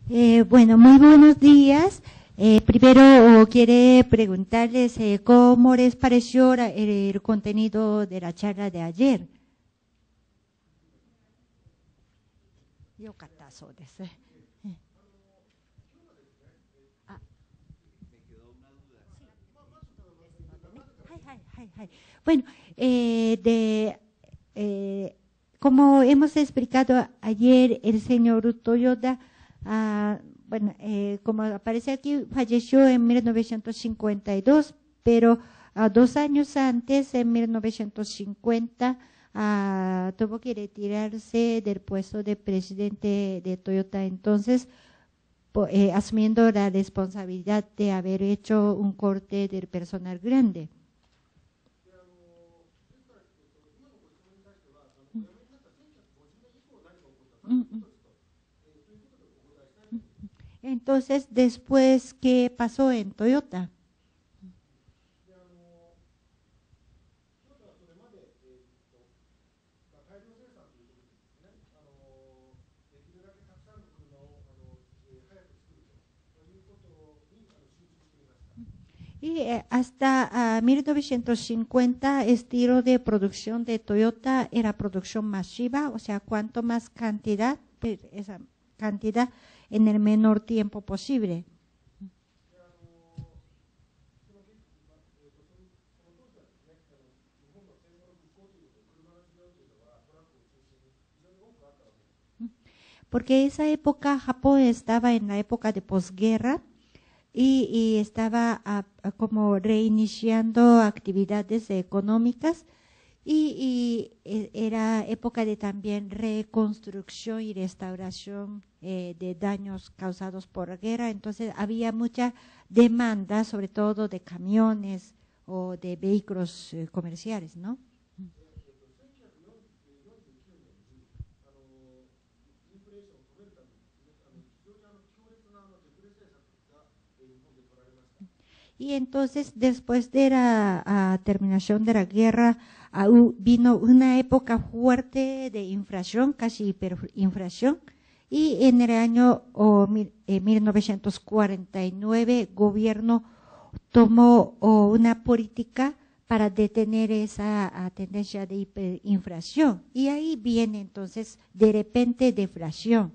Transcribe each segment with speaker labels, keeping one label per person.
Speaker 1: Bueno, muy buenos días. Primero quiere preguntarles cómo les pareció el contenido de la charla de ayer. Yokata,そうです。Bueno, eh, como hemos explicado ayer, el señor Toyoda, bueno, como aparece aquí, falleció en 1952, pero 2 años antes, en 1950, tuvo que retirarse del puesto de presidente de Toyota. Entonces, asumiendo la responsabilidad de haber hecho un corte del personal grande. Entonces, después, ¿qué pasó en Toyota? Y hasta 1950, estilo de producción de Toyota era producción masiva, o sea, cuanto más cantidad, esa cantidad en el menor tiempo posible. Porque esa época Japón estaba en la época de posguerra y estaba como reiniciando actividades económicas y era época de también reconstrucción y restauración de daños causados por la guerra. Entonces había mucha demanda, sobre todo de camiones o de vehículos comerciales, ¿no? Y entonces, después de la terminación de la guerra, vino una época fuerte de inflación, casi hiperinflación, y en el año 1949, el gobierno tomó una política para detener esa tendencia de hiperinflación. Y ahí viene entonces, de repente, deflación.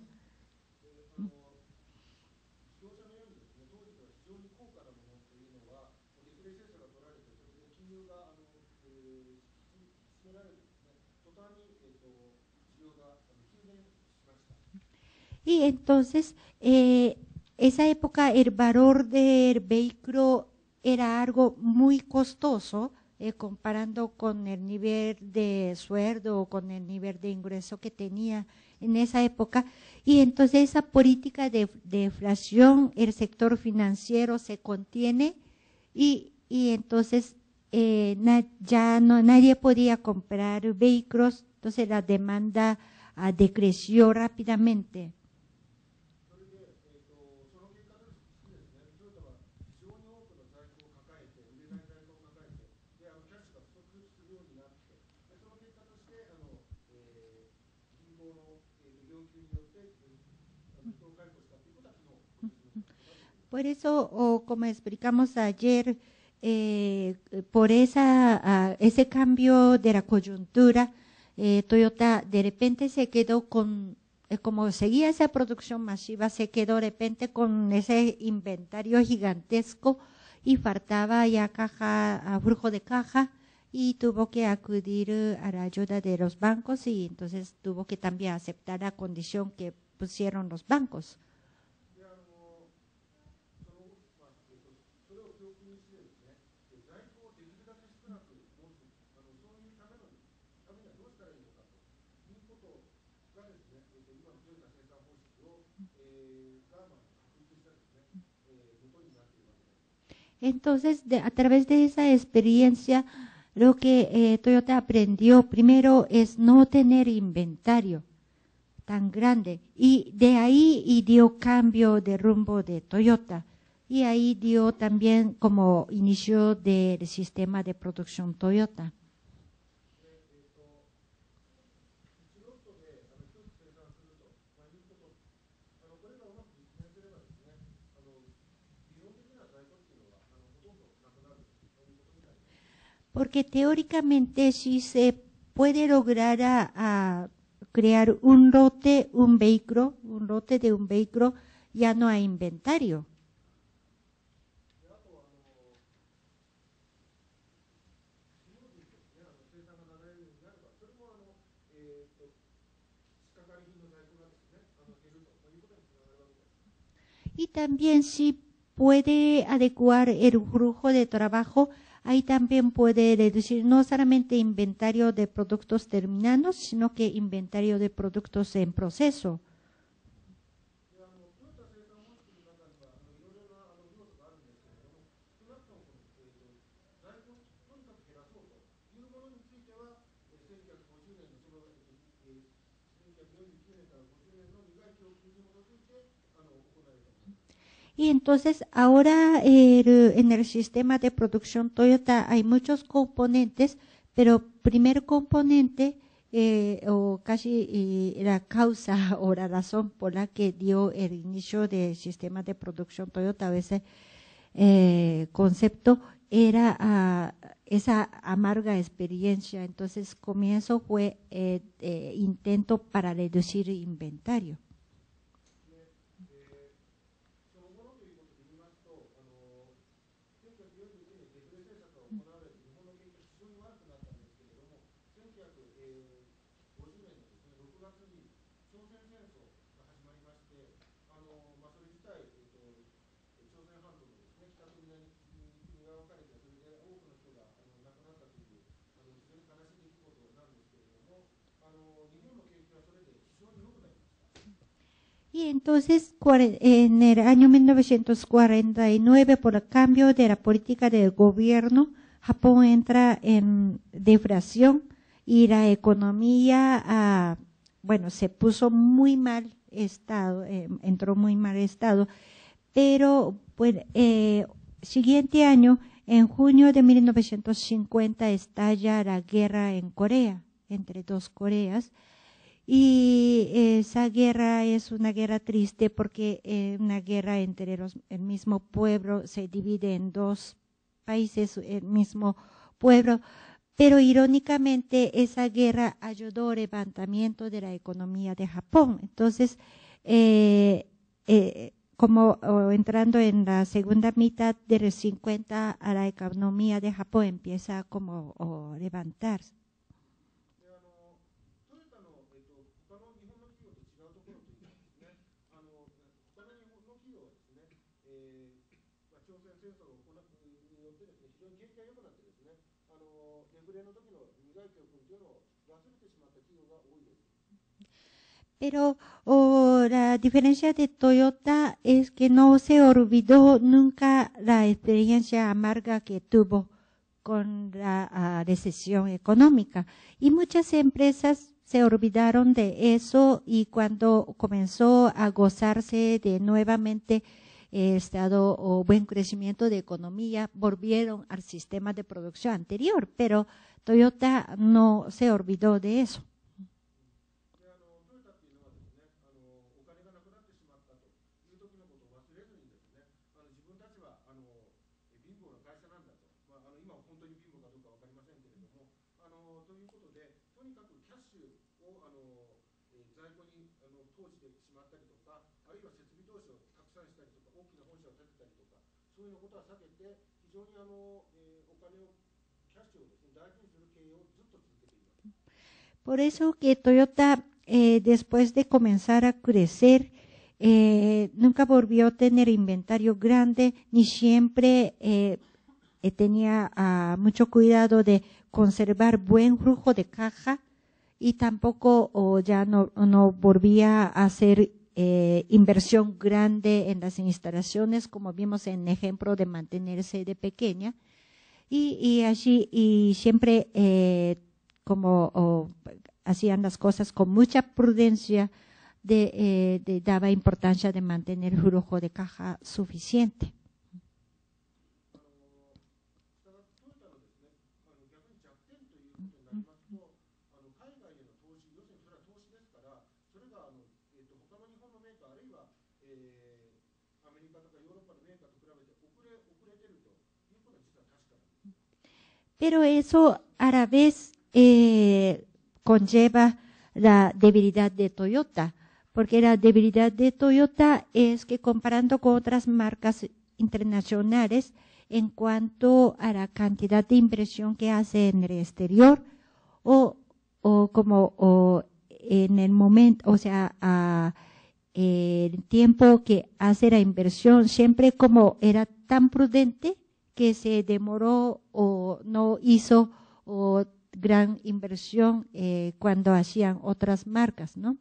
Speaker 1: Y entonces, esa época el valor del vehículo era algo muy costoso, comparando con el nivel de sueldo o con el nivel de ingreso que tenía en esa época. Y entonces esa política de deflación, el sector financiero se contiene y entonces ya no, nadie podía comprar vehículos, entonces la demanda decreció rápidamente. Por eso, como explicamos ayer, por ese cambio de la coyuntura, Toyota de repente se quedó con, como seguía esa producción masiva, se quedó de repente con ese inventario gigantesco y faltaba ya flujo de caja y tuvo que acudir a la ayuda de los bancos y entonces tuvo que también aceptar la condición que pusieron los bancos. Entonces, a través de esa experiencia, lo que Toyota aprendió primero es no tener inventario tan grande y de ahí dio cambio de rumbo de Toyota y ahí dio también como inicio del sistema de producción Toyota. Porque teóricamente si se puede lograr a crear un lote de un vehículo, ya no hay inventario. Y también si puede adecuar el flujo de trabajo, ahí también puede reducir no solamente inventario de productos terminados, sino que inventario de productos en proceso. Y entonces ahora en el sistema de producción Toyota hay muchos componentes, pero primer componente o casi la causa o la razón por la que dio el inicio del sistema de producción Toyota, ese concepto era esa amarga experiencia. Entonces comienzo fue intento para reducir inventario. Y entonces, en el año 1949, por el cambio de la política del gobierno, Japón entra en deflación y la economía, bueno, se puso muy mal estado, entró muy mal estado, pero pues, siguiente año, en junio de 1950, estalla la guerra en Corea, entre dos Coreas, y esa guerra es una guerra triste porque una guerra entre el mismo pueblo se divide en dos países, el mismo pueblo, pero irónicamente esa guerra ayudó al levantamiento de la economía de Japón. Entonces, como entrando en la segunda mitad de los 50, a la economía de Japón empieza como a levantarse. Pero la diferencia de Toyota es que no se olvidó nunca la experiencia amarga que tuvo con la recesión económica. Y muchas empresas se olvidaron de eso y cuando comenzó a gozarse de nuevamente estado o buen crecimiento de economía, volvieron al sistema de producción anterior, pero Toyota no se olvidó de eso. Por eso que Toyota, después de comenzar a crecer, nunca volvió a tener inventario grande, ni siempre tenía mucho cuidado de conservar buen flujo de caja y tampoco ya no volvía a hacer inversión grande en las instalaciones, como vimos en ejemplo de mantenerse de pequeña. Y allí, y siempre como hacían las cosas con mucha prudencia, daba importancia de mantener flujo de caja suficiente. pero eso a la vez conlleva la debilidad de Toyota, porque la debilidad de Toyota es que comparando con otras marcas internacionales, en cuanto a la cantidad de inversión que hace en el exterior, o en el momento, o sea, el tiempo que hace la inversión, siempre como era tan prudente que se demoró o no hizo o gran inversión cuando hacían otras marcas, ¿no?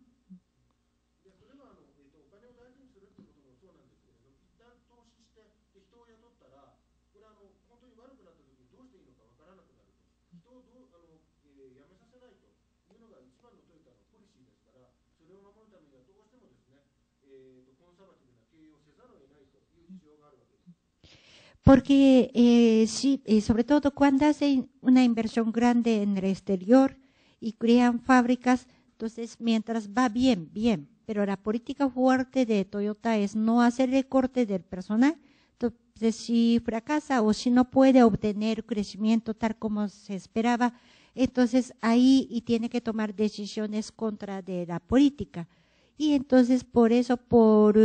Speaker 1: Porque sí, sobre todo cuando hacen una inversión grande en el exterior y crean fábricas, entonces mientras va bien, bien, pero la política fuerte de Toyota es no hacer recorte del personal. Entonces, si fracasa o si no puede obtener crecimiento tal como se esperaba, entonces ahí y tiene que tomar decisiones contra de la política. Y entonces por eso, por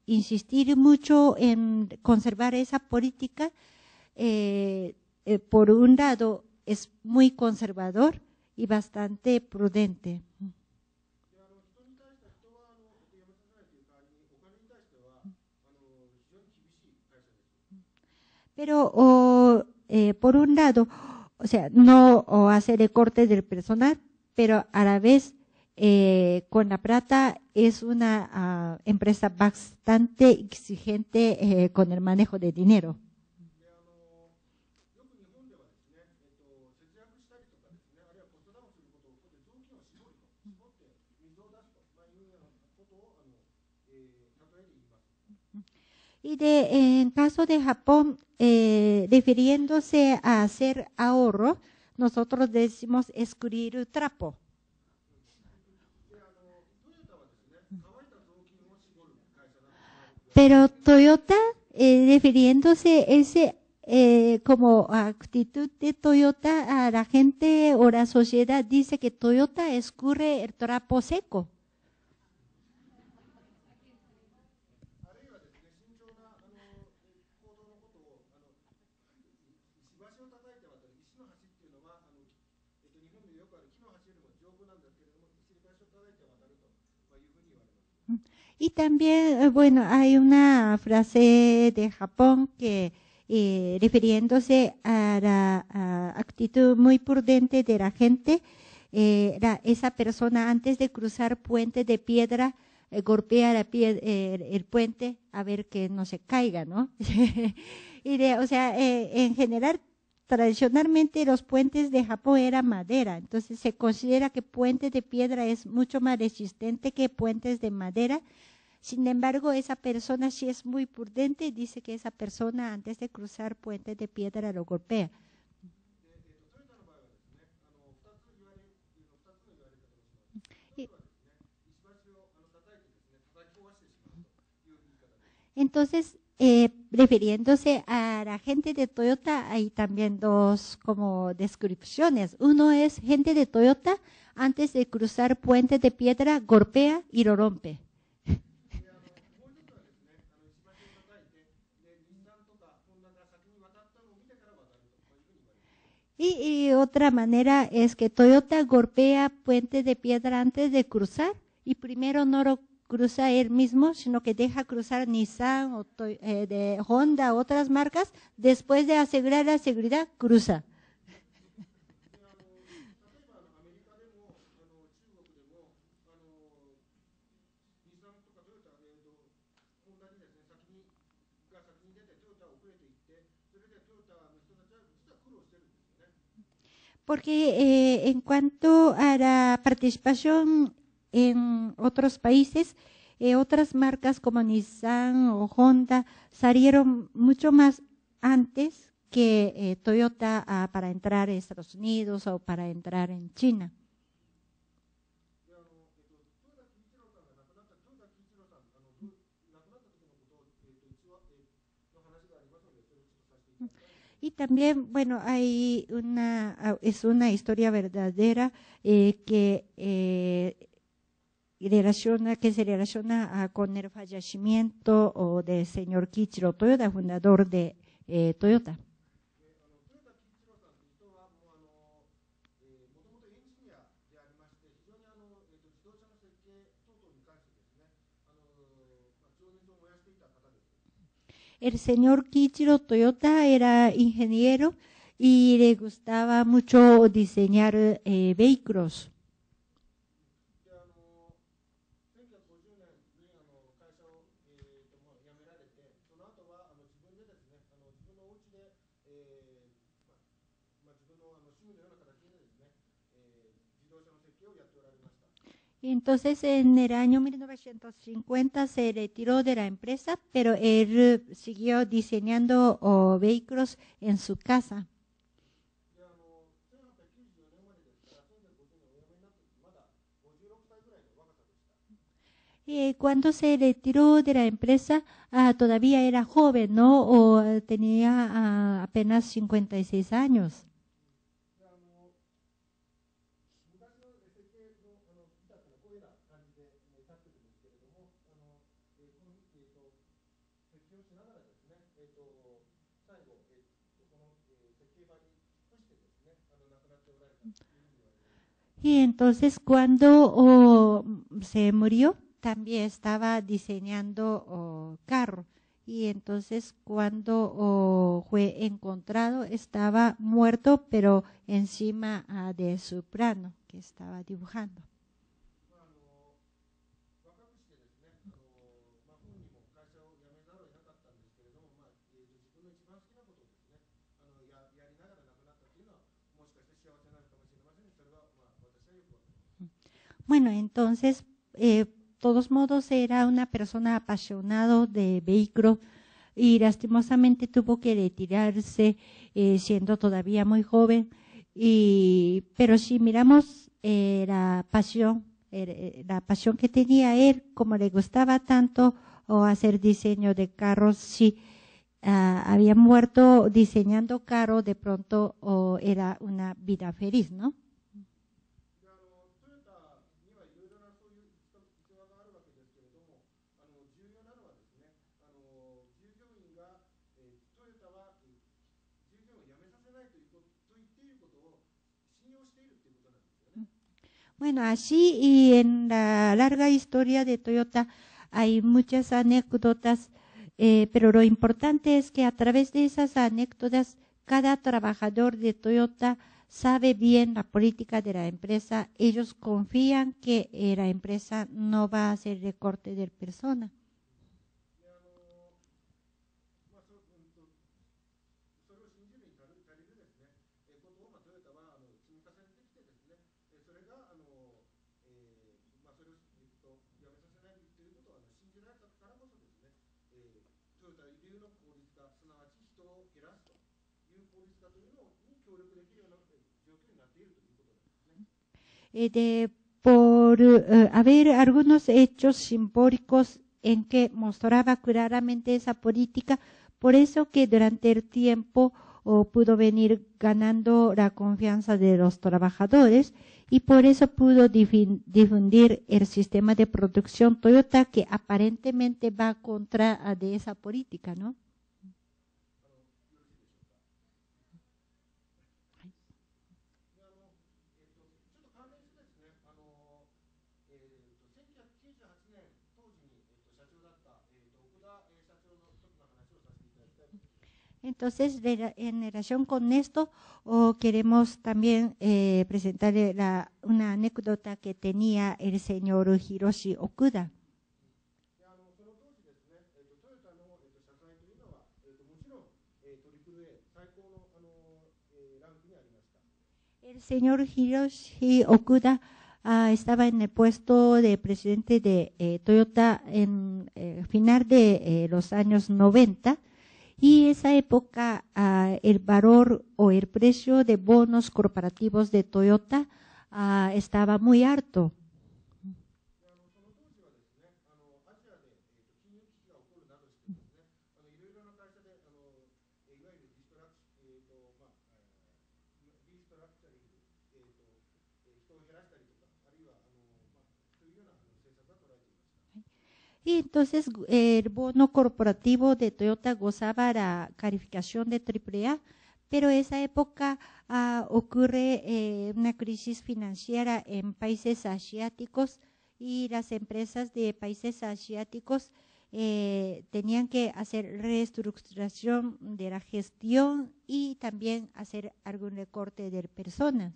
Speaker 1: insistir mucho en conservar esa política, por un lado es muy conservador y bastante prudente. Pero por un lado, o sea, no hace recorte del personal, pero a la vez con la plata es una empresa bastante exigente con el manejo de dinero. Y en caso de Japón, refiriéndose a hacer ahorro, nosotros decimos escurrir trapo. Pero Toyota, refiriéndose ese como actitud de Toyota a la gente o la sociedad, dice que Toyota escurre el trapo seco. Y también, bueno, hay una frase de Japón que refiriéndose a la actitud muy prudente de la gente, esa persona antes de cruzar puente de piedra golpea el puente a ver que no se caiga, ¿no? O sea, en general, tradicionalmente los puentes de Japón eran madera, entonces se considera que puente de piedra es mucho más resistente que puentes de madera. Sin embargo, esa persona sí es muy prudente y dice que esa persona antes de cruzar puentes de piedra lo golpea. Y, entonces, refiriéndose a la gente de Toyota, hay también dos como descripciones. Uno es gente de Toyota antes de cruzar puentes de piedra golpea y lo rompe. Y otra manera es que Toyota golpea puente de piedra antes de cruzar y primero no lo cruza él mismo, sino que deja cruzar Nissan o de Honda, otras marcas, después de asegurar la seguridad, cruza. Porque en cuanto a la participación en otros países, otras marcas como Nissan o Honda salieron mucho más antes que Toyota para entrar en Estados Unidos o para entrar en China. Y también, bueno, es una historia verdadera que se relaciona con el fallecimiento del señor Kiichiro Toyoda, fundador de Toyota. El señor Kiichiro Toyota era ingeniero y le gustaba mucho diseñar vehículos. Y entonces en el año 1950 se retiró de la empresa, pero él siguió diseñando vehículos en su casa. Cuando se retiró de la empresa, todavía era joven, ¿no? O tenía apenas 56 años. Y entonces cuando se murió, también estaba diseñando carro. Y entonces cuando fue encontrado, estaba muerto, pero encima de su plano que estaba dibujando. Bueno, entonces, todos modos, era una persona apasionado de vehículo y lastimosamente tuvo que retirarse siendo todavía muy joven. Pero si miramos la pasión que tenía él, como le gustaba tanto hacer diseño de carros, si había muerto diseñando carros, de pronto era una vida feliz, ¿no? Bueno, así y en la larga historia de Toyota hay muchas anécdotas, pero lo importante es que a través de esas anécdotas, cada trabajador de Toyota sabe bien la política de la empresa. Ellos confían que la empresa no va a hacer recorte de persona. Por haber algunos hechos simbólicos en que mostraba claramente esa política, por eso que durante el tiempo pudo venir ganando la confianza de los trabajadores y por eso pudo difundir el sistema de producción Toyota que aparentemente va contra de esa política, ¿no? Entonces, en relación con esto, queremos también presentarle una anécdota que tenía el señor Hiroshi Okuda. El señor Hiroshi Okuda estaba en el puesto de presidente de Toyota en final de los años 90. Y esa época el valor o el precio de bonos corporativos de Toyota estaba muy alto. Y entonces el bono corporativo de Toyota gozaba la calificación de AAA, pero esa época ocurre una crisis financiera en países asiáticos y las empresas de países asiáticos tenían que hacer reestructuración de la gestión y también hacer algún recorte de personas.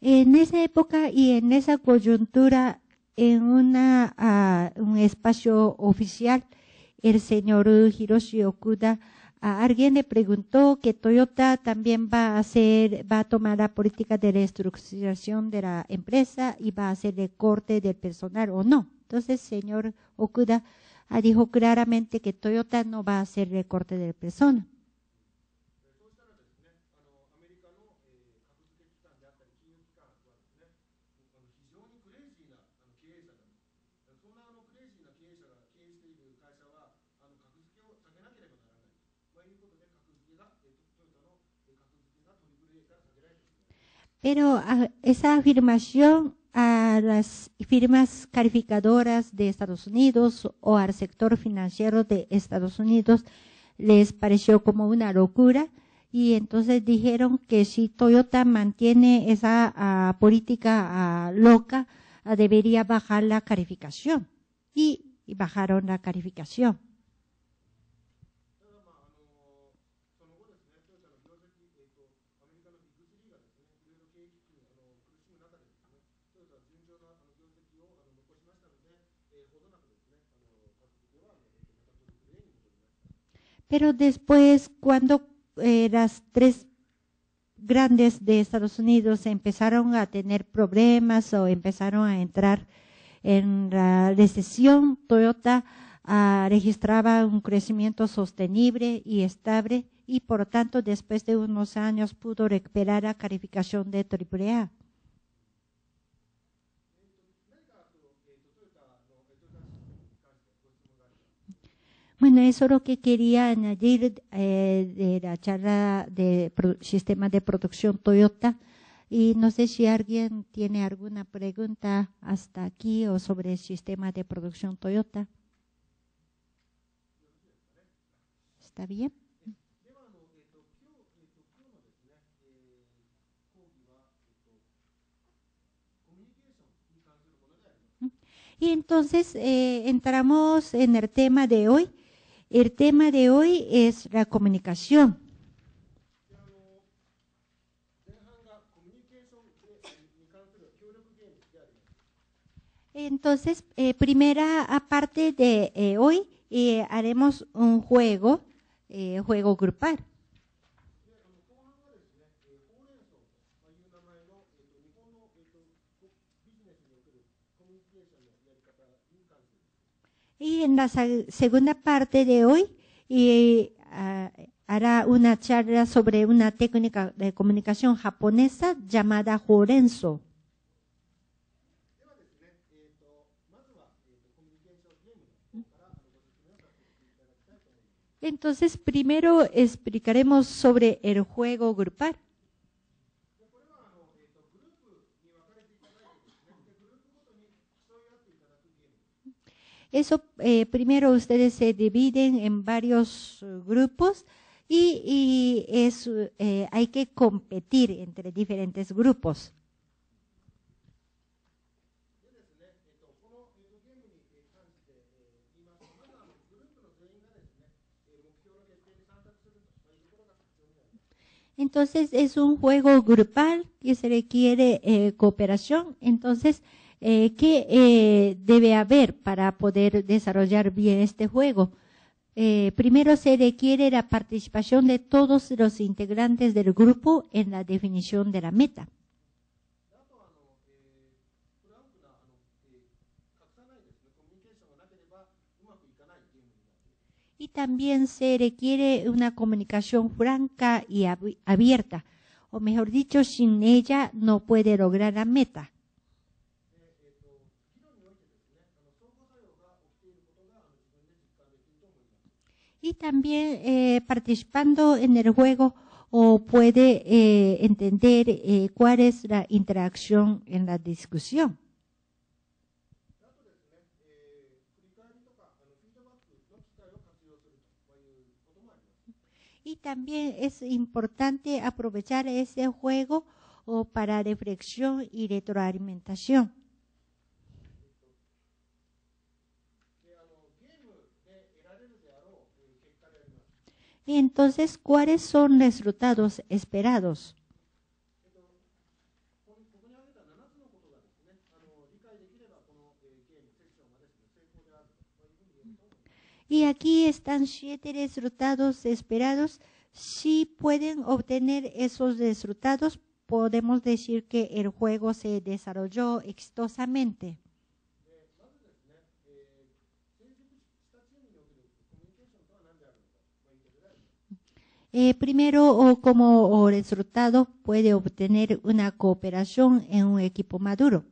Speaker 1: En esa época y en esa coyuntura, en un espacio oficial, el señor Hiroshi Okuda, a alguien le preguntó que Toyota también va a tomar la política de reestructuración de la empresa y va a hacer recorte del personal o no. Entonces, señor Okuda dijo claramente que Toyota no va a hacer recorte del personal. Pero esa afirmación a las firmas calificadoras de Estados Unidos o al sector financiero de Estados Unidos les pareció como una locura y entonces dijeron que si Toyota mantiene esa política loca, debería bajar la calificación y bajaron la calificación. Pero después, cuando las tres grandes de Estados Unidos empezaron a tener problemas o empezaron a entrar en la recesión, Toyota registraba un crecimiento sostenible y estable y por tanto después de unos años pudo recuperar la calificación de AAA. Bueno, eso es lo que quería añadir de la charla de sistema de producción Toyota. Y no sé si alguien tiene alguna pregunta hasta aquí o sobre el sistema de producción Toyota. ¿Está bien? Y entonces entramos en el tema de hoy. El tema de hoy es la comunicación. Entonces, primera parte de hoy haremos un juego grupal. Y en la segunda parte de hoy hará una charla sobre una técnica de comunicación japonesa llamada Horenso. Entonces, primero explicaremos sobre el juego grupal. Eso, primero ustedes se dividen en varios grupos y hay que competir entre diferentes grupos. Entonces, es un juego grupal que se requiere cooperación. Entonces, ¿qué debe haber para poder desarrollar bien este juego? Primero se requiere la participación de todos los integrantes del grupo en la definición de la meta. Y también se requiere una comunicación franca y abierta, o mejor dicho, sin ella no puede lograr la meta. Y también participando en el juego o puede entender cuál es la interacción en la discusión. Y también es importante aprovechar ese juego o para reflexión y retroalimentación. Y entonces, ¿cuáles son los resultados esperados? Y aquí están 7 resultados esperados. Si pueden obtener esos resultados, podemos decir que el juego se desarrolló exitosamente. Primero, como resultado, puede obtener una cooperación en un equipo maduro.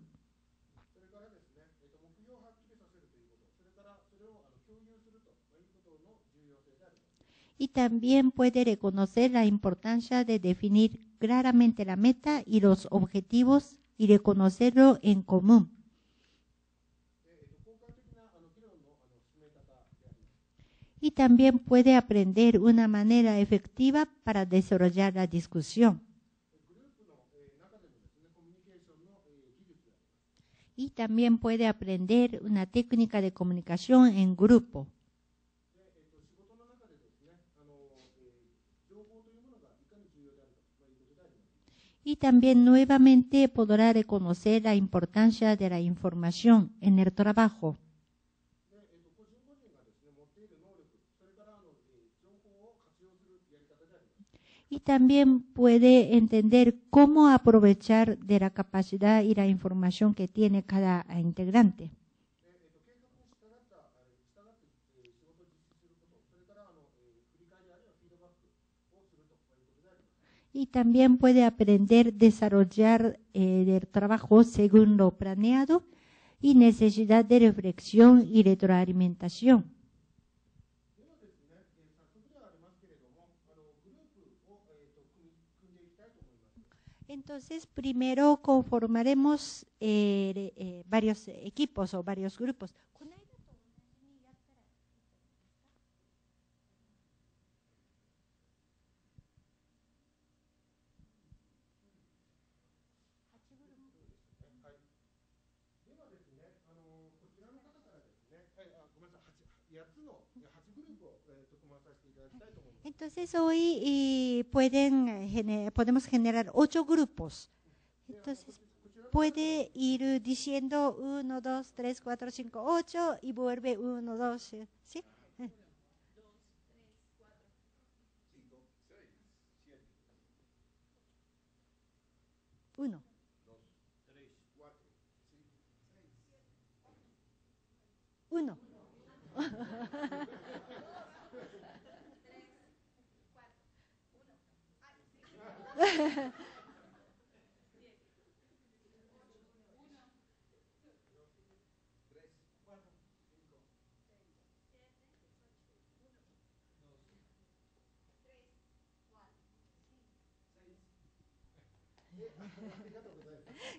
Speaker 1: Y también puede reconocer la importancia de definir claramente la meta y los objetivos y reconocerlo en común. Y también puede aprender una manera efectiva para desarrollar la discusión. Y también puede aprender una técnica de comunicación en grupo. Y también nuevamente podrá reconocer la importancia de la información en el trabajo. Y también puede entender cómo aprovechar de la capacidad y la información que tiene cada integrante. Y también puede aprender a desarrollar el trabajo según lo planeado y necesidad de reflexión y retroalimentación. Entonces, primero conformaremos varios equipos o varios grupos. Entonces hoy podemos generar 8 grupos. Entonces puede ir diciendo 1, 2, 3, 4, 5, 8 y vuelve 1, 2, ¿sí? 1. 1.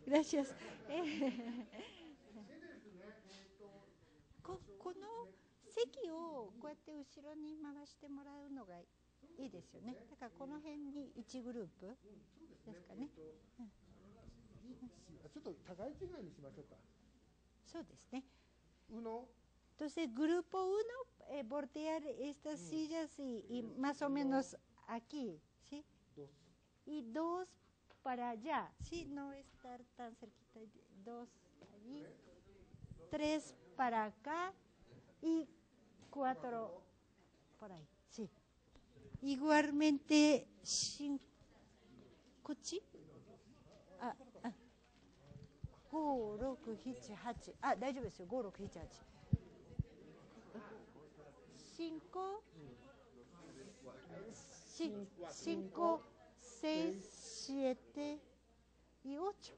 Speaker 1: Gracias. この席をこうやって後ろに回してもらうのがいいですよね。だからこの辺に1グループですかね。
Speaker 2: ちょっと互い違いにしましょうか。
Speaker 1: そうですね。
Speaker 2: Uno.
Speaker 1: Entonces, grupo 1, voltear estas sillas y más o menos aquí, ¿sí?
Speaker 2: Dos.
Speaker 1: Y 2 para allá, ¿sí? No estar tan cerquita. 2 allí, 3 para acá y 4 por ahí, sí. Igualmente, こっちあ、5、6、7、8。大丈夫ですよ。5、6、7、8。5, 5, 6, 7 y 8.